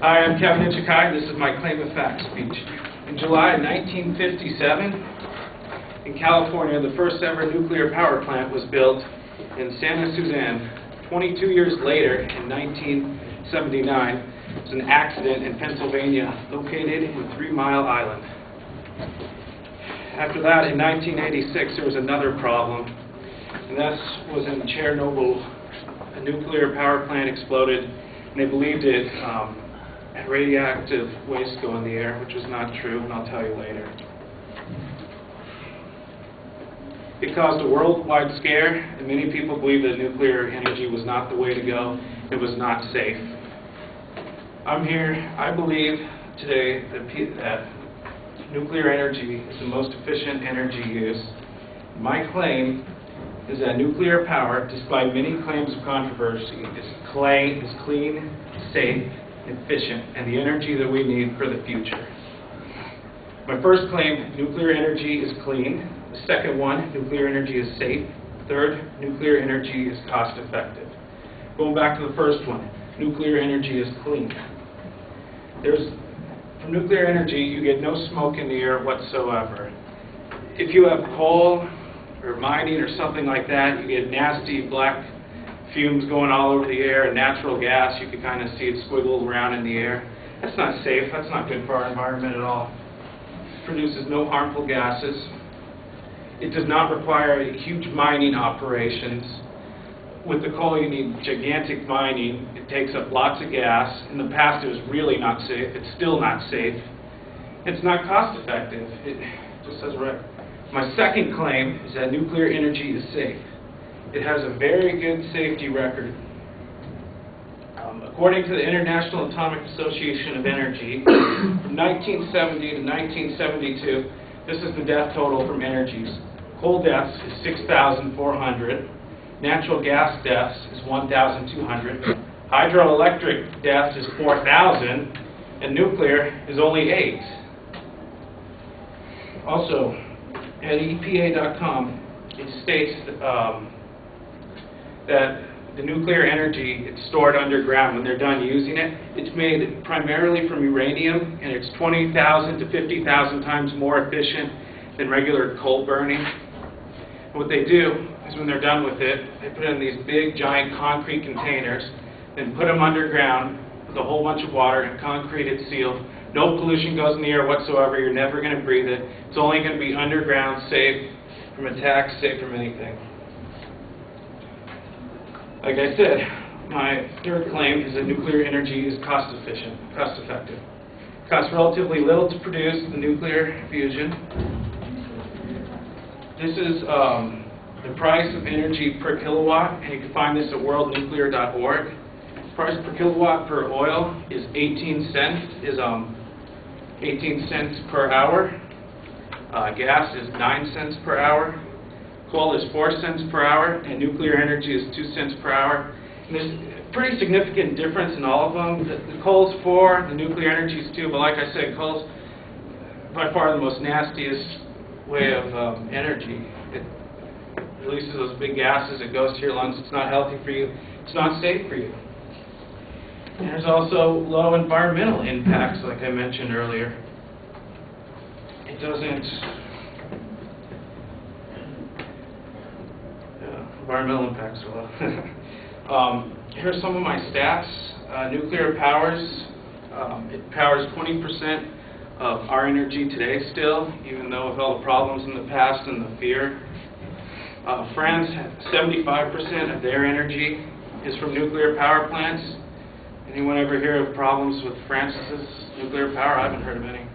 Hi, I'm Kevin Ichikai. This is my claim of fact speech. In July 1957, in California, the first ever nuclear power plant was built in Santa Suzanne. 22 years later, in 1979, there was an accident in Pennsylvania located in 3 Mile Island. After that, in 1986, there was another problem, and that was in Chernobyl. A nuclear power plant exploded, and they believed it had radioactive waste go in the air, which was not true, and I'll tell you later. It caused a worldwide scare, and many people believe that nuclear energy was not the way to go. It was not safe. I believe today that nuclear energy is the most efficient energy use. My claim is that nuclear power, despite many claims of controversy, is clean, safe, efficient, and the energy that we need for the future. My first claim, nuclear energy is clean. The second one, nuclear energy is safe. Third, nuclear energy is cost effective. Going back to the first one, nuclear energy is clean. From nuclear energy, you get no smoke in the air whatsoever. If you have coal or mining or something like that, you get nasty black fumes going all over the air, and natural gas, you can kind of see it squiggle around in the air. That's not safe. That's not good for our environment at all. It produces no harmful gases. It does not require huge mining operations. With the coal, you need gigantic mining. It takes up lots of gas. In the past, it was really not safe. It's still not safe. It's not cost effective. It just says right. My second claim is that nuclear energy is safe. It has a very good safety record. According to the International Atomic Association of Energy, from 1970 to 1972, this is the death total from energies. Coal deaths is 6,400. Natural gas deaths is 1,200. Hydroelectric deaths is 4,000. And nuclear is only 8. Also, at EPA.com, it states that the nuclear energy is stored underground. When they're done using it, it's made primarily from uranium, and it's 20,000 to 50,000 times more efficient than regular coal burning. And what they do is when they're done with it, they put it in these big, giant concrete containers, then put them underground with a whole bunch of water and concrete it sealed. No pollution goes in the air whatsoever. You're never going to breathe it. It's only going to be underground, safe from attacks, safe from anything. Like I said, my third claim is that nuclear energy is cost effective. It costs relatively little to produce the nuclear fusion. This is the price of energy per kilowatt, and you can find this at worldnuclear.org. The price per kilowatt for oil is 18 cents per hour. Gas is 9 cents per hour. Coal is 4 cents per hour, and nuclear energy is 2 cents per hour. And there's a pretty significant difference in all of them. The coal's 4, the nuclear energy is 2, but like I said, coal's by far the most nastiest way of energy. It releases those big gases, it goes to your lungs, it's not healthy for you, it's not safe for you. And there's also low environmental impacts, like I mentioned earlier. It doesn't... environmental impacts are low. Here are some of my stats. Nuclear powers, it powers 20% of our energy today still, even though with all the problems in the past and the fear. France, 75% of their energy is from nuclear power plants. Anyone ever hear of problems with France's nuclear power? I haven't heard of any.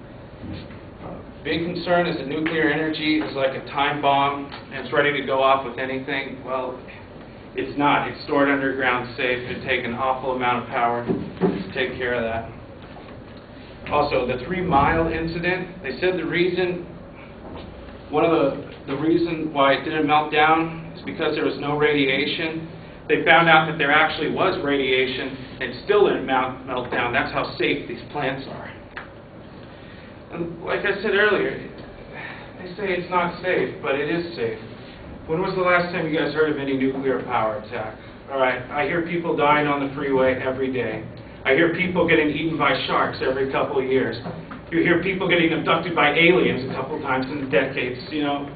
Big concern is that nuclear energy is like a time bomb and it's ready to go off with anything. Well, it's not. It's stored underground safe. It would take an awful amount of power to take care of that. Also, the 3 Mile incident, they said the reason why it didn't melt down is because there was no radiation. They found out that there actually was radiation and it still didn't melt down. That's how safe these plants are. And like I said earlier, they say it's not safe, but it is safe. When was the last time you guys heard of any nuclear power attack? All right, I hear people dying on the freeway every day. I hear people getting eaten by sharks every couple of years. You hear people getting abducted by aliens a couple of times in the decades, you know.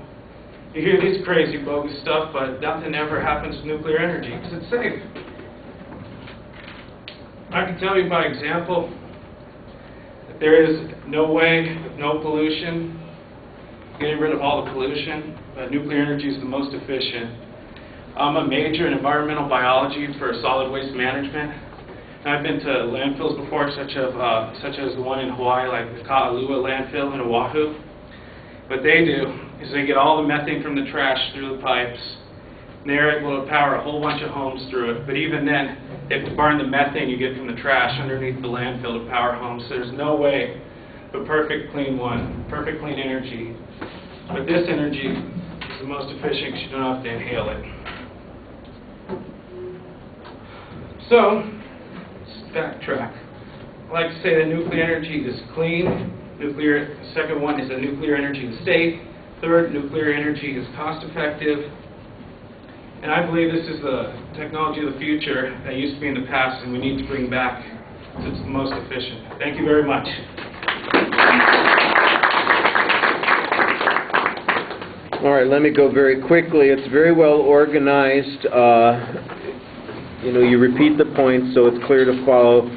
You hear these crazy bogus stuff, but nothing ever happens with nuclear energy because it's safe. I can tell you by example that there is no way, with no pollution, getting rid of all the pollution, but nuclear energy is the most efficient. I'm a major in environmental biology for solid waste management. And I've been to landfills before, such as the one in Hawaii, like the Ka'alua landfill in Oahu. What they do is they get all the methane from the trash through the pipes, and they're able to power a whole bunch of homes through it. But even then, they have to burn the methane you get from the trash underneath the landfill to power homes. So there's no way but perfect clean energy. But this energy is the most efficient because you don't have to inhale it. So, let's backtrack. I like to say that nuclear energy is clean. The second one is that nuclear energy is safe. Third, nuclear energy is cost effective. And I believe this is the technology of the future that used to be in the past and we need to bring back because it's the most efficient. Thank you very much. All right, let me go very quickly. It's very well organized. You repeat the points so it's clear to follow.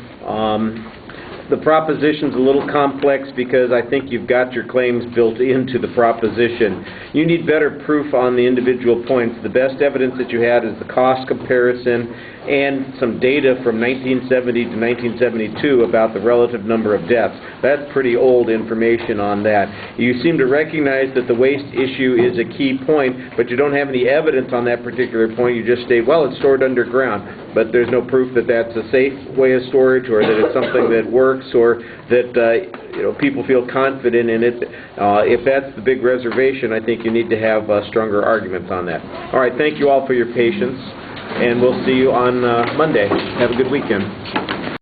The proposition's a little complex because I think you've got your claims built into the proposition. You need better proof on the individual points. The best evidence that you had is the cost comparison and some data from 1970 to 1972 about the relative number of deaths. That's pretty old information on that. You seem to recognize that the waste issue is a key point, but you don't have any evidence on that particular point. You just state, well, it's stored underground, but there's no proof that that's a safe way of storage or that it's something that works or that people feel confident in it. If that's the big reservation, I think you need to have stronger arguments on that. All right, thank you all for your patience, and we'll see you on Monday. Have a good weekend.